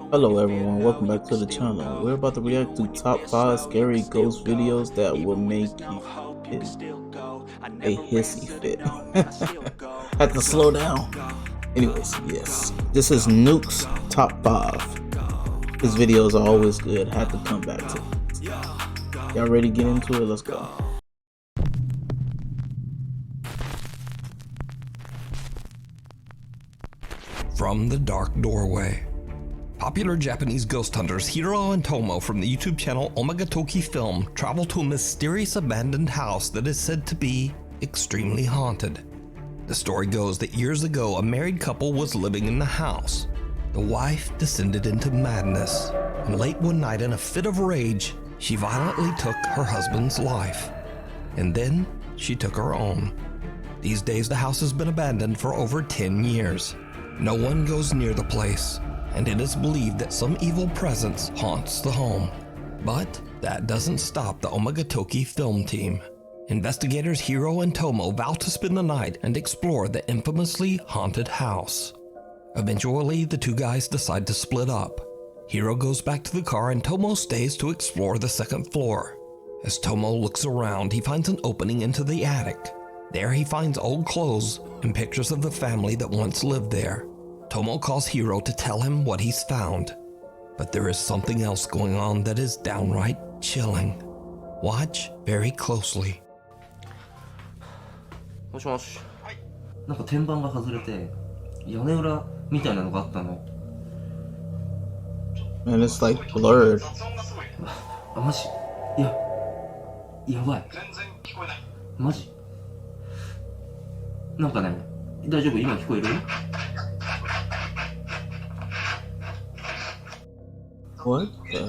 Hello everyone, welcome back to the channel. We're about to react to top 5 scary ghost videos that will make you in a hissy fit. Have to slow down. Anyways, yes. This is Nuke's top 5. His videos are always good. Had to come back to it. Y'all ready to get into it? Let's go. From the Dark Doorway. Popular Japanese ghost hunters Hiro and Tomo from the YouTube channel Omagatoki Film travel to a mysterious abandoned house that is said to be extremely haunted. The story goes that years ago a married couple was living in the house. The wife descended into madness, and late one night in a fit of rage, she violently took her husband's life. And then she took her own. These days the house has been abandoned for over 10 years. No one goes near the place, and it is believed that some evil presence haunts the home. But that doesn't stop the Omagatoki film team. Investigators Hiro and Tomo vow to spend the night and explore the infamously haunted house. Eventually, the two guys decide to split up. Hiro goes back to the car and Tomo stays to explore the second floor. As Tomo looks around, he finds an opening into the attic. There he finds old clothes and pictures of the family that once lived there. Tomo calls Hiro to tell him what he's found. But there is something else going on that is downright chilling. Watch very closely. もしもし。なんか天板が外れて屋根裏みたいなのがあったの。Man, it's like blurred. あ、マジ？いや、やばい。マジ？なんかね、大丈夫？今聞こえる？ What the?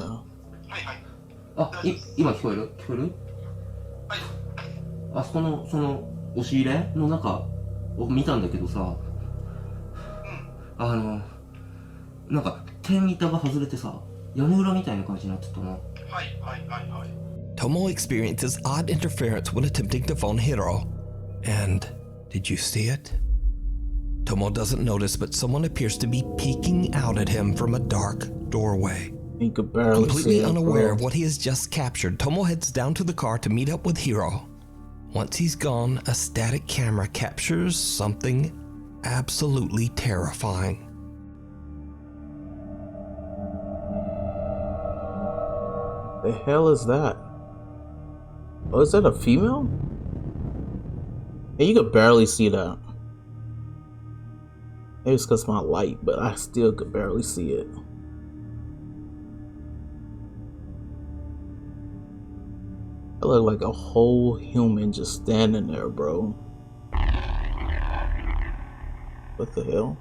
あ、今聞こえる？聞こえる？あそこのその押し入れの中を見たんだけどさ、なんか天板が外れてさ、屋根裏みたいな感じになってたな。Tomo experiences odd interference when attempting to phone Hiro. And did you see it? Tomo doesn't notice, but someone appears to be peeking out at him from a dark doorway. You could barely Completely see it, unaware bro. of what he has just captured, Tomo heads down to the car to meet up with Hiro. Once he's gone, a static camera captures something absolutely terrifying. The hell is that? Oh, is that a female? Hey, you could barely see that. Maybe it's because my light, but I still could barely see it. I look like a whole human just standing there, bro. What the hell?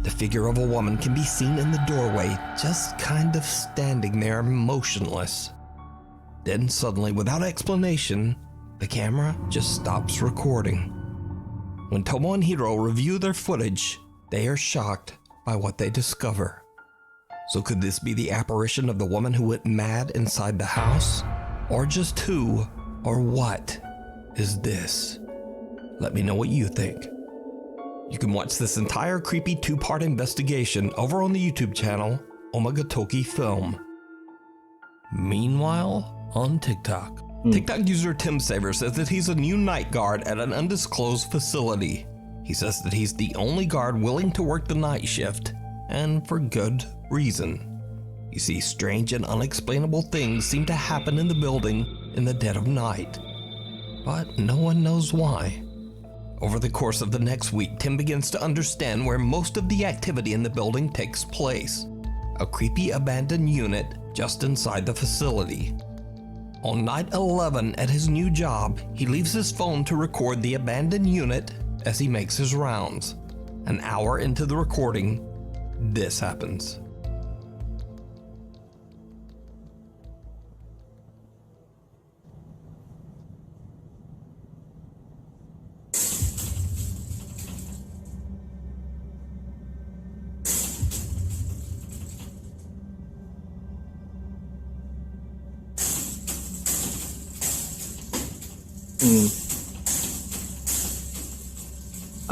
The figure of a woman can be seen in the doorway, just kind of standing there motionless. Then suddenly, without explanation, the camera just stops recording. When Tomo and Hiro review their footage, they are shocked by what they discover. So could this be the apparition of the woman who went mad inside the house? Or just who or what is this? Let me know what you think. You can watch this entire creepy 2-part investigation over on the YouTube channel Omagatoki Film. Meanwhile, on TikTok, TikTok user Tim Saver says that he's a new night guard at an undisclosed facility. He says that he's the only guard willing to work the night shift, and for good reason. You see, strange and unexplainable things seem to happen in the building in the dead of night, but no one knows why. Over the course of the next week, Tim begins to understand where most of the activity in the building takes place. A creepy abandoned unit just inside the facility. On night 11 at his new job, he leaves his phone to record the abandoned unit as he makes his rounds. An hour into the recording, this happens.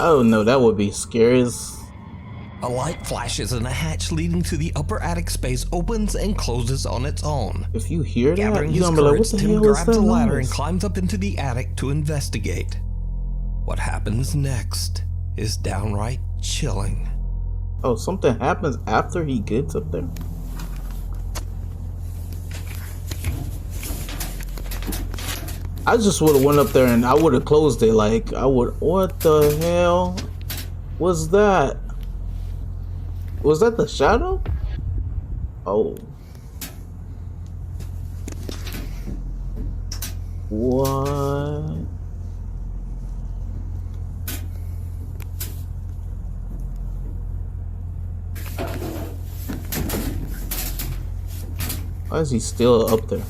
Oh no, that would be scary as A light flashes and a hatch leading to the upper attic space opens and closes on its own. If you hear that, Gathering you're his gonna be like, courage, what the Tim hell is grabs that a ladder and noise? climbs up into the attic to investigate. What happens next is downright chilling. Oh, something happens after he gets up there? I just would have went up there and I would have closed it. Like, I would. What the hell was that? Was that the shadow? Oh. What? Why is he still up there?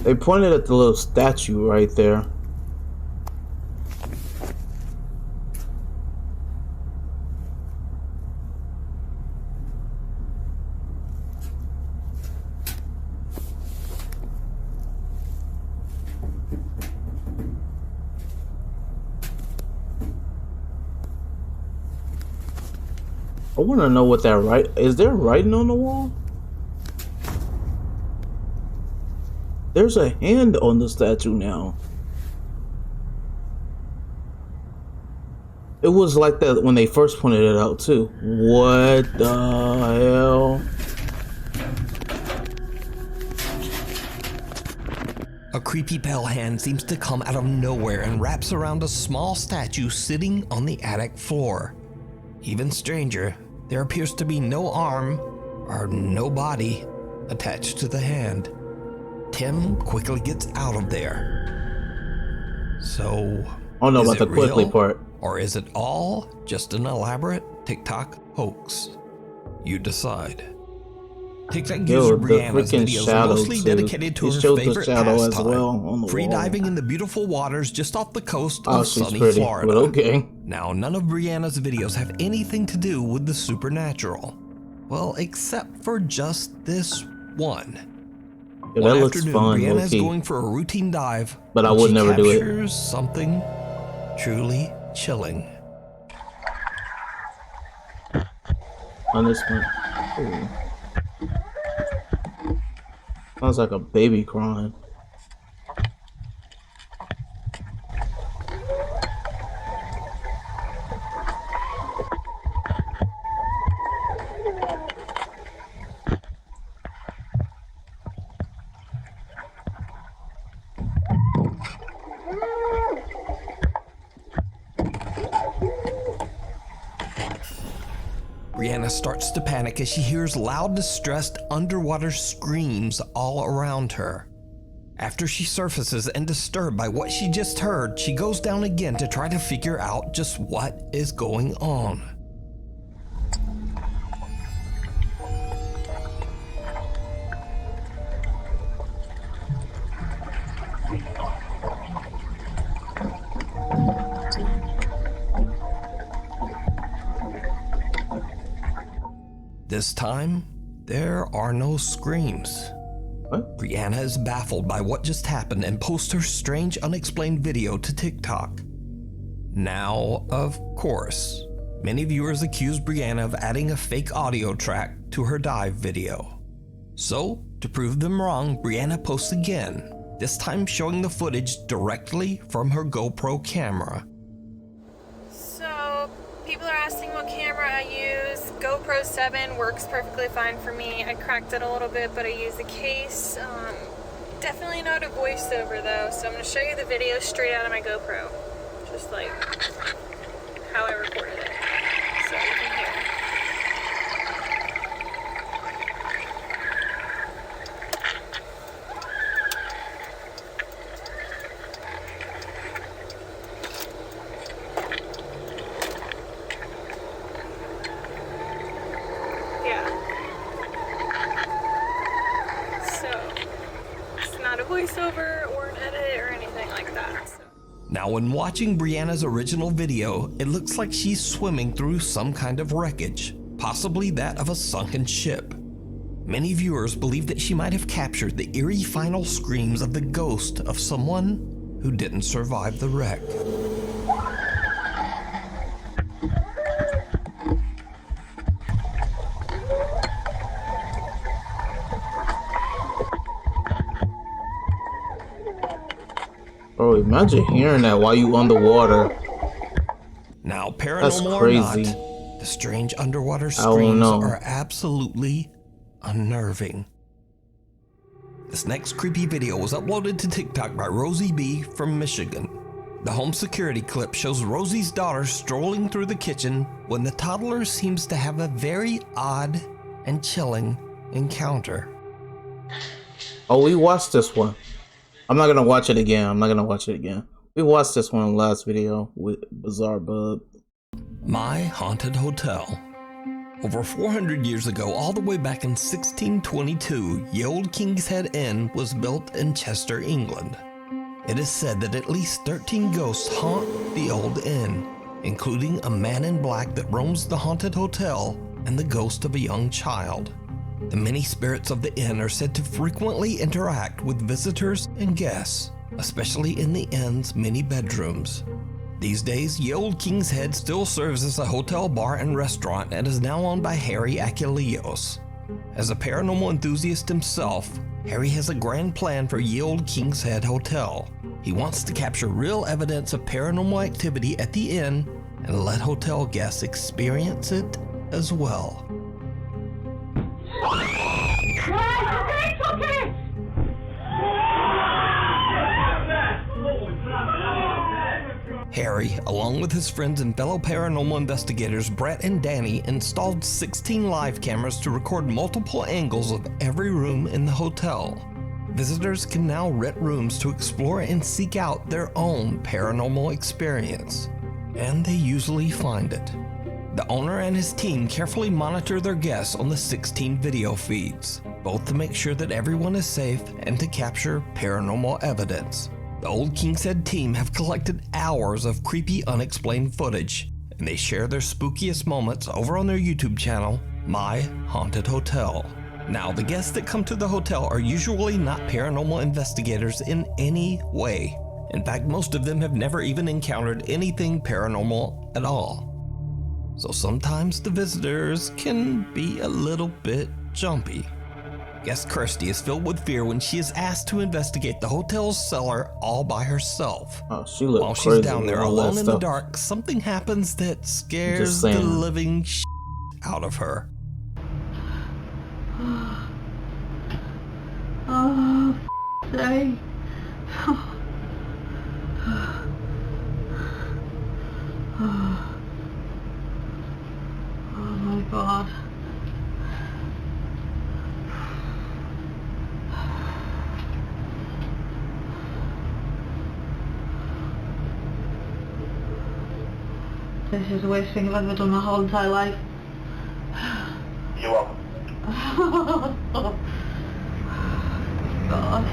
They pointed at the little statue right there. I want to know what that is. There writing on the wall? There's a hand on the statue now. It was like that when they first pointed it out too. What the hell? A creepy pale hand seems to come out of nowhere and wraps around a small statue sitting on the attic floor. Even stranger, there appears to be no arm or no body attached to the hand. Tim quickly gets out of there. So, I don't know about is the it quickly real, part. or is it all just an elaborate TikTok hoax? You decide. TikTok Yo, user the Brianna's freaking videos are shadow mostly too. dedicated to He her showed the favorite shadow as pastime, well on the free wall. diving in the beautiful waters just off the coast Oh, of she's sunny pretty, Florida. but okay. Now, none of Brianna's videos have anything to do with the supernatural. Well, except for just this one. Yeah, One that looks afternoon, fun, Brianna is low-key. going for a routine dive, But I when would she never do it. captures something truly chilling. On this one. Ooh. Sounds like a baby crying. Brianna starts to panic as she hears loud, distressed underwater screams all around her. After she surfaces and disturbed by what she just heard, she goes down again to try to figure out just what is going on. This time, there are no screams. What? Brianna is baffled by what just happened and posts her strange, unexplained video to TikTok. Now, of course, many viewers accuse Brianna of adding a fake audio track to her dive video. So, to prove them wrong, Brianna posts again, this time showing the footage directly from her GoPro camera. So, people are asking what camera I use. GoPro 7 works perfectly fine for me. I cracked it a little bit, but I use the case. Definitely not a voiceover though, so I'm going to show you the video straight out of my GoPro. Just like how I recorded it. So you can hear. Voiceover or an edit or anything like that. So. Now, when watching Brianna's original video, it looks like she's swimming through some kind of wreckage, possibly that of a sunken ship. Many viewers believe that she might have captured the eerie final screams of the ghost of someone who didn't survive the wreck. Bro, imagine hearing that while you underwater. Now, That's paranormal or crazy. not, the strange underwater I don't screams know. are absolutely unnerving. This next creepy video was uploaded to TikTok by Rosie B from Michigan. The home security clip shows Rosie's daughter strolling through the kitchen when the toddler seems to have a very odd and chilling encounter. Oh, we watched this one. I'm not gonna watch it again. We watched this one in the last video with Bizarre Bub. My Haunted Hotel. Over 400 years ago, all the way back in 1622, Ye Olde King's Head Inn was built in Chester, England. It is said that at least 13 ghosts haunt the old inn, including a man in black that roams the haunted hotel and the ghost of a young child. The many spirits of the inn are said to frequently interact with visitors and guests, especially in the inn's many bedrooms. These days, Ye Olde King's Head still serves as a hotel, bar, and restaurant and is now owned by Harry Achilleos. As a paranormal enthusiast himself, Harry has a grand plan for Ye Olde King's Head Hotel. He wants to capture real evidence of paranormal activity at the inn and let hotel guests experience it as well. Harry, along with his friends and fellow paranormal investigators Brett and Danny, installed 16 live cameras to record multiple angles of every room in the hotel. Visitors can now rent rooms to explore and seek out their own paranormal experience, and they usually find it. The owner and his team carefully monitor their guests on the 16 video feeds, both to make sure that everyone is safe and to capture paranormal evidence. The Olde King's Head team have collected hours of creepy, unexplained footage, and they share their spookiest moments over on their YouTube channel, My Haunted Hotel. Now, the guests that come to the hotel are usually not paranormal investigators in any way. In fact, most of them have never even encountered anything paranormal at all. So sometimes the visitors can be a little bit jumpy. Guest Kirsty is filled with fear when she is asked to investigate the hotel's cellar all by herself. Oh, she looked While crazy she's down there with all alone that in the stuff. dark, something happens that scares Just the saying. living out of her. Oh, say. Oh my God. This is the worst thing I've ever done my whole entire life. You're welcome. God.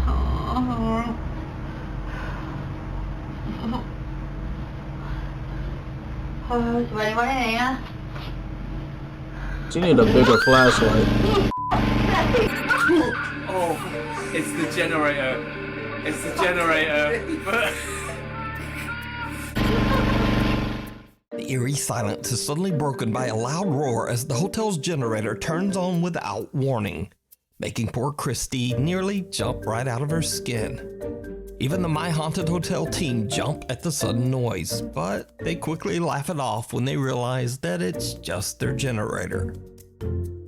Oh. Oh, is there anyone in here? She need a bigger flashlight. Oh, it's the generator. It's the generator. The eerie silence is suddenly broken by a loud roar as the hotel's generator turns on without warning, making poor Christy nearly jump right out of her skin. Even the My Haunted Hotel team jump at the sudden noise, but they quickly laugh it off when they realize that it's just their generator.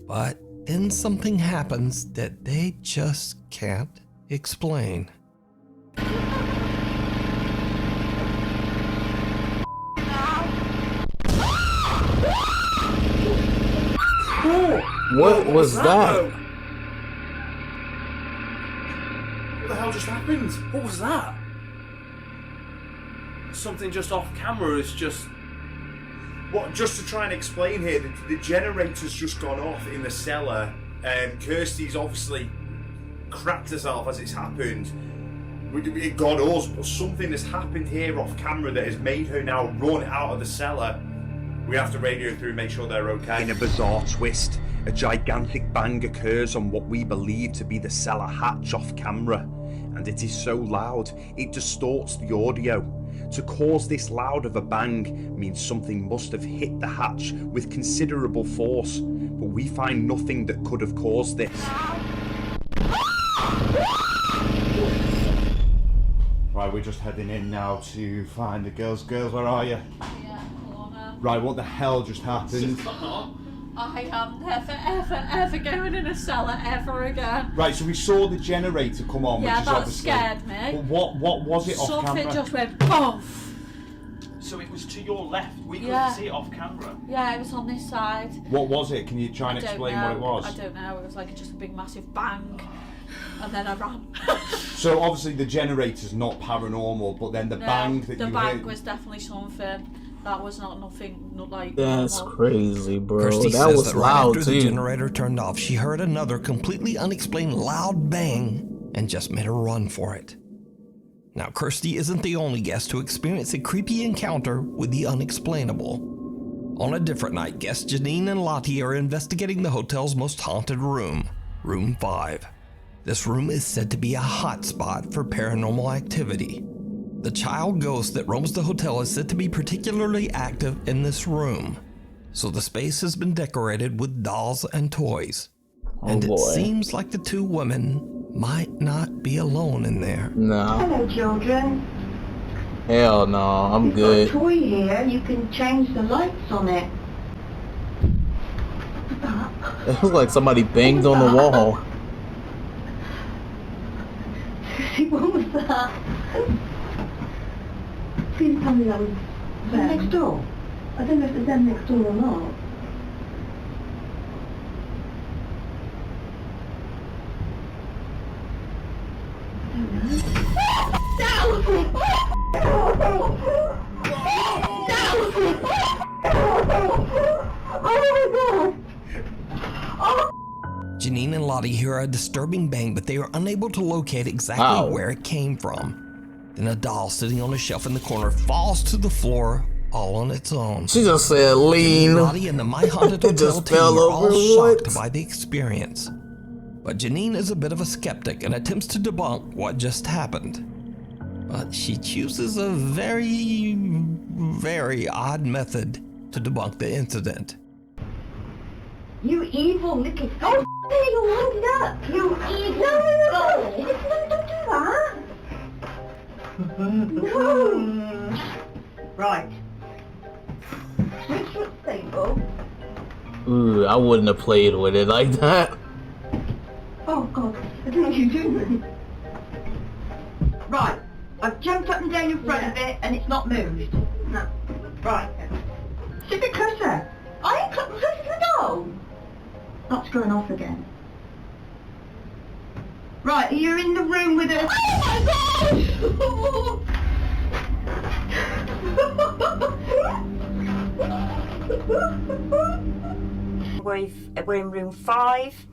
But then something happens that they just can't explain. What was that? What the hell just happened? What was that? Something just off camera is just... What, just to try and explain here, the generator's just gone off in the cellar, and Kirsty's obviously cracked herself as it's happened. It got us, but something has happened here off camera that has made her now run out of the cellar. We have to radio through and make sure they're okay. In a bizarre twist, a gigantic bang occurs on what we believe to be the cellar hatch off camera, and it is so loud it distorts the audio. To cause this loud of a bang means something must have hit the hatch with considerable force, but we find nothing that could have caused this. Right, we're just heading in now to find the girls. Girls, where are you? Yeah, Lorna. Right, what the hell just happened? I am never, ever going in a cellar ever again. Right, so we saw the generator come on, Yeah, which is that obviously... scared me. But what was it off Something camera? just went poof. So it was to your left. We couldn't Yeah. see it off camera. Yeah, it was on this side. What was it? Can you try and I don't explain know. what it was? I don't know. It was like just a big massive bang. And then I ran. So obviously the generator's not paranormal, but then the bang that the you bang heard... was definitely something. That was nothing, not like That's normal. crazy, bro. Kirsty That says was that right loud after the too. generator turned off, she heard another completely unexplained loud bang and just made a run for it. Now, Kirsty isn't the only guest to experience a creepy encounter with the unexplainable. On a different night, guests Janine and Lottie are investigating the hotel's most haunted room, Room 5. This room is said to be a hotspot for paranormal activity. The child ghost that roams the hotel is said to be particularly active in this room, so the space has been decorated with dolls and toys. And it seems like the two women might not be alone in there. No. Hello, children. Hell no, I'm You've good. got a toy here. You can change the lights on it. It was like somebody banged on the wall. What was that? Please tell me that was them next door. I don't know if it's them next door or not. Janine and Lottie hear a disturbing bang, but they are unable to locate exactly where it came from. Then a doll sitting on a shelf in the corner falls to the floor all on its own. She just said lean. Janine, Lottie and the My Haunted It Hotel just team fell are all over, shocked by the experience. But Janine is a bit of a skeptic and attempts to debunk what just happened. But she chooses a very, very odd method to debunk the incident. You evil little... Oh, there you wound up. You evil... No, don't do that. No. Right. Switch your table. Ooh, I wouldn't have played with it like that. Oh, God. I don't know what you're doing. Right. I've jumped up and down in front of it, and it's not moved. No. Right. Sit a bit closer. I ain't close to the door. That's going off again. Right, you're in the room with a... Oh my God! We're in room 5.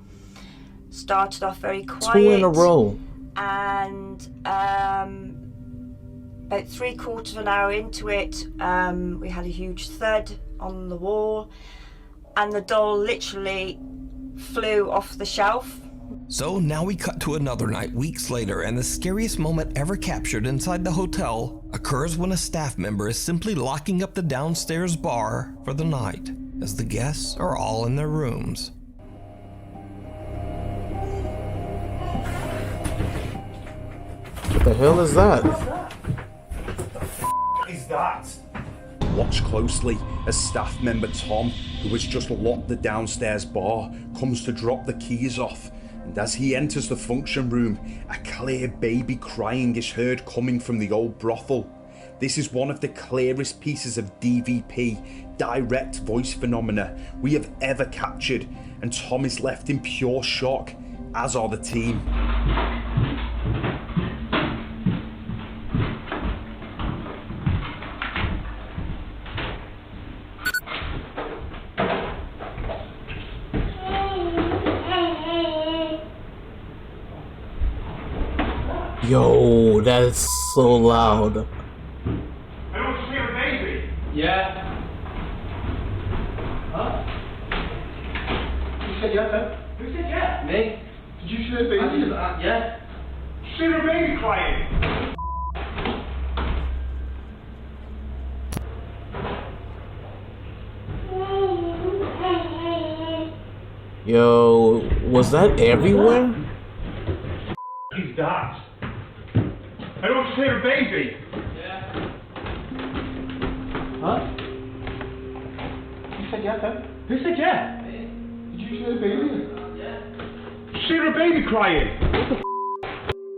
Started off very quiet. 2 in a row. And about 3/4 of an hour into it, we had a huge thud on the wall, and the doll literally flew off the shelf. So now we cut to another night weeks later, and the scariest moment ever captured inside the hotel occurs when a staff member is simply locking up the downstairs bar for the night, as the guests are all in their rooms. What the hell is that? What is that? Watch closely as staff member Tom, who has just locked the downstairs bar, comes to drop the keys off, and as he enters the function room, a clear baby crying is heard coming from the old brothel. This is one of the clearest pieces of DVP, direct voice phenomena, we have ever captured, and Tom is left in pure shock, as are the team. Yo, that is so loud. I don't see a baby. Yeah. Huh? Who said yes, then? Who said yes? Me. Did you see a baby? Yeah. See her baby crying. Yo, was that everywhere? These dots. I don't see her baby. Huh? You said yes, huh? Who said yes? Did you see her baby? Yeah. See her baby crying.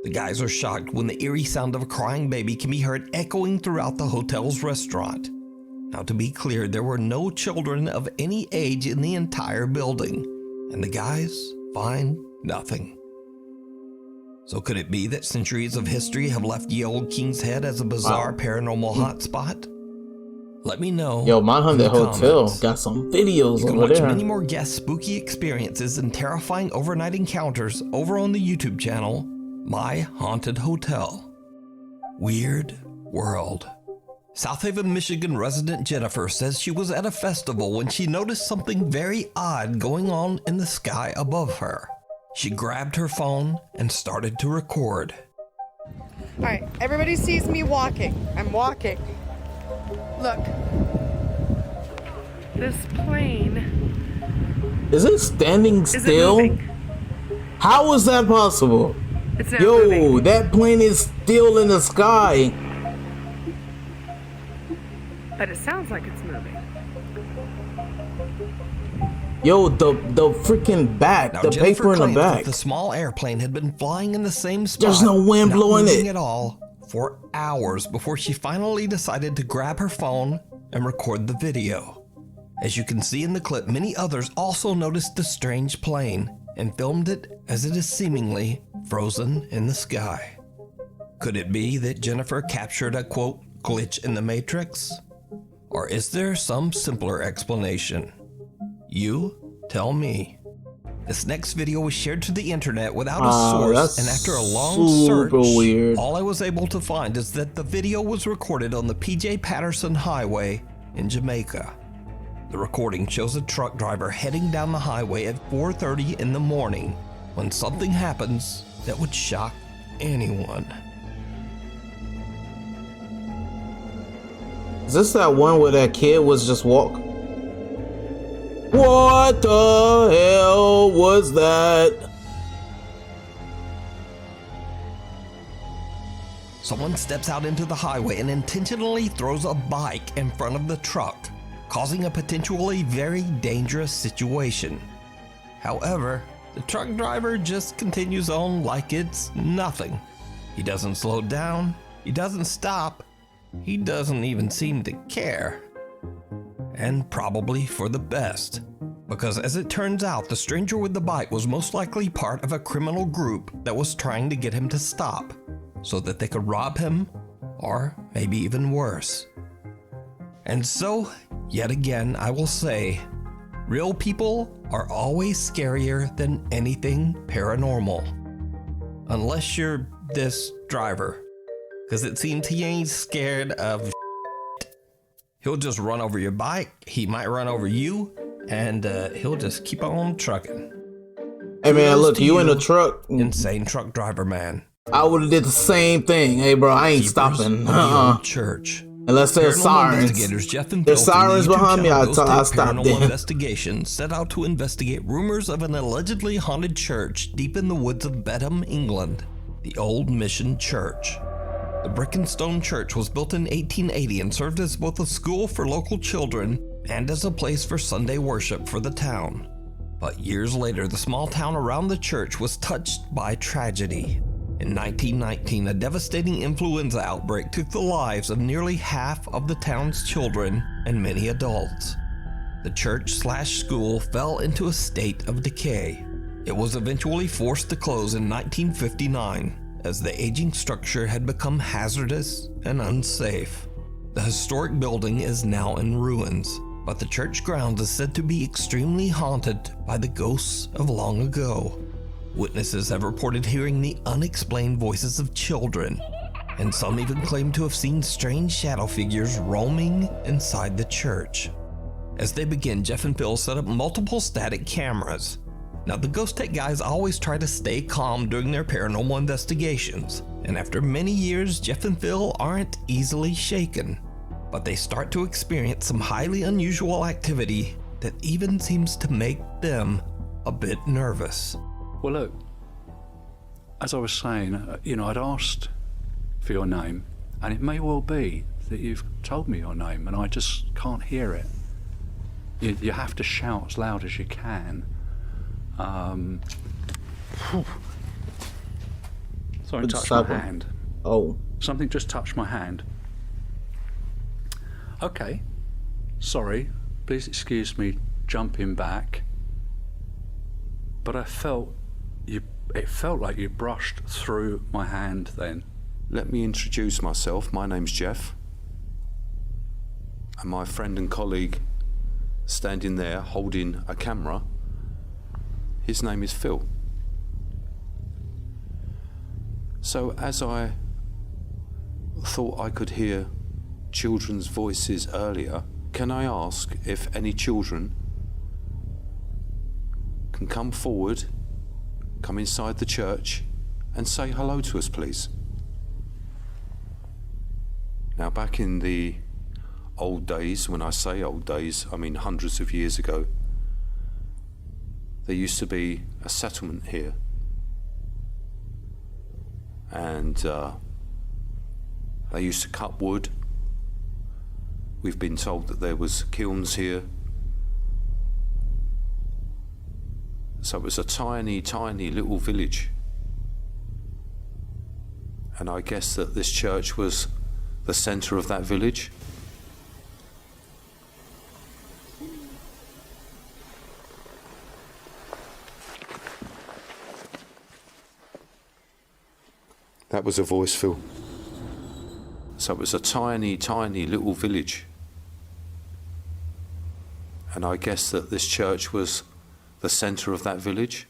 The guys are shocked when the eerie sound of a crying baby can be heard echoing throughout the hotel's restaurant. Now, to be clear, there were no children of any age in the entire building, and the guys find nothing. So could it be that centuries of history have left ye old King's Head as a bizarre paranormal hotspot? Let me know. Yo, My Haunted Hotel comments. got some videos You can over watch there. many more guest spooky experiences and terrifying overnight encounters over on the YouTube channel, My Haunted Hotel. Weird World. South Haven, Michigan resident Jennifer says she was at a festival when she noticed something very odd going on in the sky above her. She grabbed her phone and started to record. All right, everybody sees me walking. I'm walking. Look. This plane. Is it standing still? moving? How is that possible? It's not Yo, moving. that plane is still in the sky. But it sounds like it's moving. Yo, the freaking back, Now, the Jennifer paper in the claims that back. the small airplane had been flying in the same spot. There's no wind not blowing moving it. at all for hours before she finally decided to grab her phone and record the video. As you can see in the clip, many others also noticed the strange plane and filmed it as it is seemingly frozen in the sky. Could it be that Jennifer captured a, quote, glitch in the Matrix? Or is there some simpler explanation? You tell me. This next video was shared to the internet without a source, that's and after a long search, super weird. all I was able to find is that the video was recorded on the PJ Patterson Highway in Jamaica. The recording shows a truck driver heading down the highway at 4:30 in the morning when something happens that would shock anyone. Is this that one where that kid was just walk? What the hell was that? Someone steps out into the highway and intentionally throws a bike in front of the truck, causing a potentially very dangerous situation. However, the truck driver just continues on like it's nothing. He doesn't slow down, he doesn't stop, he doesn't even seem to care. And probably for the best, because as it turns out, the stranger with the bike was most likely part of a criminal group that was trying to get him to stop so that they could rob him, or maybe even worse. And so, yet again, I will say, real people are always scarier than anything paranormal. Unless you're this driver, because it seems he ain't scared of shit. He'll just run over your bike, he might run over you, and he'll just keep on trucking. Hey man, Kudos look, to you in a truck. Insane truck driver man. I would have did the same thing. Hey bro, I ain't Keepers stopping. of the old church. Unless there's Paranormal sirens. investigators Jeff and There's Bill from the sirens YouTube behind me. channel I Ghost Take stopped Paranormal them. Investigation set out to investigate rumors of an allegedly haunted church deep in the woods of Bedham, England, the Old Mission Church. The brick and stone church was built in 1880 and served as both a school for local children and as a place for Sunday worship for the town. But years later, the small town around the church was touched by tragedy. In 1919, a devastating influenza outbreak took the lives of nearly half of the town's children and many adults. The church/school fell into a state of decay. It was eventually forced to close in 1959 as the aging structure had become hazardous and unsafe. The historic building is now in ruins, but the church grounds is said to be extremely haunted by the ghosts of long ago. Witnesses have reported hearing the unexplained voices of children, and some even claim to have seen strange shadow figures roaming inside the church. As they begin, Jeff and Phil set up multiple static cameras. Now, the Ghost Tech guys always try to stay calm during their paranormal investigations, and after many years, Jeff and Phil aren't easily shaken. But they start to experience some highly unusual activity that even seems to make them a bit nervous. Well, look, as I was saying, I'd asked for your name, and it may well be that you've told me your name, and I just can't hear it. You have to shout as loud as you can. Sorry, touched my hand. Oh. Something just touched my hand. Okay. Sorry. Please excuse me jumping back. But it felt like you brushed through my hand then. Let me introduce myself. My name's Jeff. And my friend and colleague standing there holding a camera, his name is Phil. So as I thought I could hear children's voices earlier, can I ask if any children can come forward, come inside the church and say hello to us, please? Now, back in the old days, when I say old days, I mean hundreds of years ago, there used to be a settlement here. And they used to cut wood. We've been told that there was kilns here. So it was a tiny, tiny little village. And I guess that this church was the centre of that village. That was a voice, Phil. So it was a tiny, tiny little village. And I guess that this church was the centre of that village.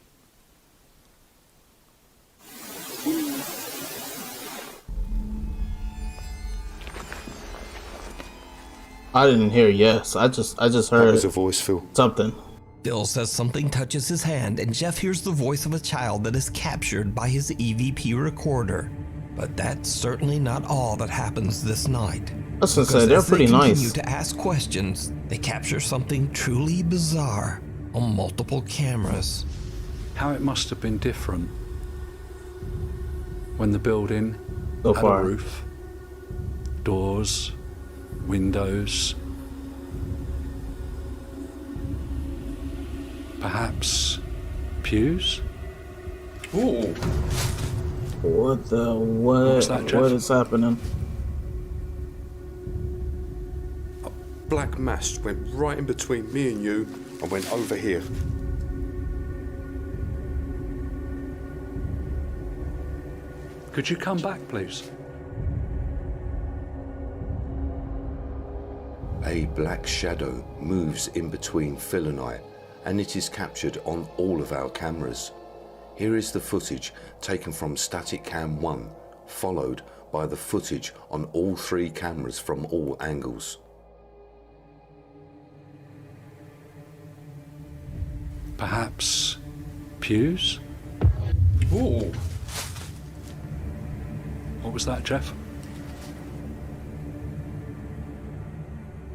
I didn't hear yes. I just heard that was a voice, Phil. Something. Phil says something touches his hand, and Jeff hears the voice of a child that is captured by his EVP recorder. But that's certainly not all that happens this night. I was gonna say, they're pretty nice. As they continue to ask questions, they capture something truly bizarre on multiple cameras. How it must have been different when the building had a roof, doors, windows, perhaps pews? Ooh. What is happening? A black mass went right in between me and you and went over here. Could you come back, please? A black shadow moves in between Phil and I, and it is captured on all of our cameras. Here is the footage taken from static cam 1, followed by the footage on all 3 cameras from all angles. Perhaps pews? Ooh. What was that, Jeff?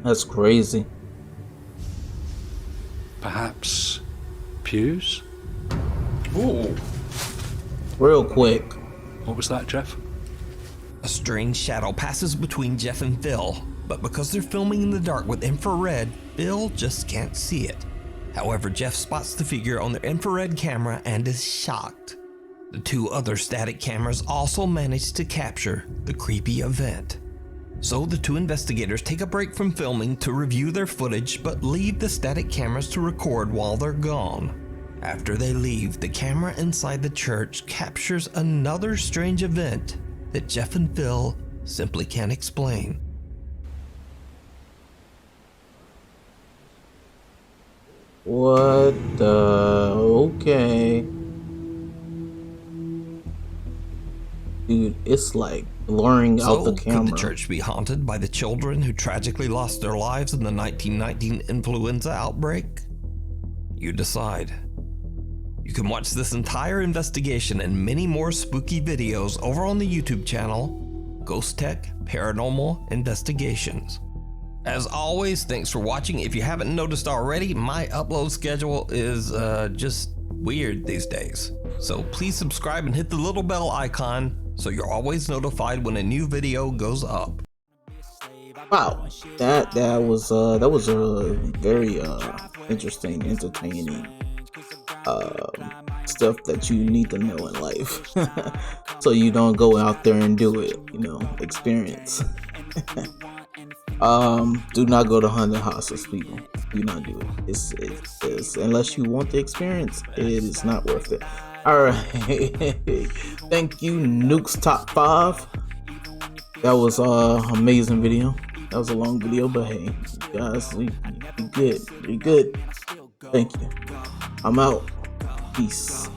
That's crazy. Perhaps pews? Ooh. Real quick. What was that, Jeff? A strange shadow passes between Jeff and Phil, but because they're filming in the dark with infrared, Phil just can't see it. However, Jeff spots the figure on their infrared camera and is shocked. The 2 other static cameras also managed to capture the creepy event. So the 2 investigators take a break from filming to review their footage, but leave the static cameras to record while they're gone. After they leave, the camera inside the church captures another strange event that Jeff and Phil simply can't explain. What the? Okay. Dude, it's like blurring out the camera. Could the church be haunted by the children who tragically lost their lives in the 1919 influenza outbreak? You decide. You can watch this entire investigation and many more spooky videos over on the YouTube channel, Ghost Tech Paranormal Investigations. As always, thanks for watching. If you haven't noticed already, my upload schedule is just weird these days. So please subscribe and hit the little bell icon so you're always notified when a new video goes up. Wow, that was a very interesting, entertaining stuff that you need to know in life, so you don't go out there and do it. You know, experience. Do not go to haunted houses, people. Do not do it. It's unless you want the experience, it is not worth it. All right, thank you, Nuke's Top 5. That was amazing video. That was a long video, but hey, you guys, you good. You good. Thank you. I'm out. Peace.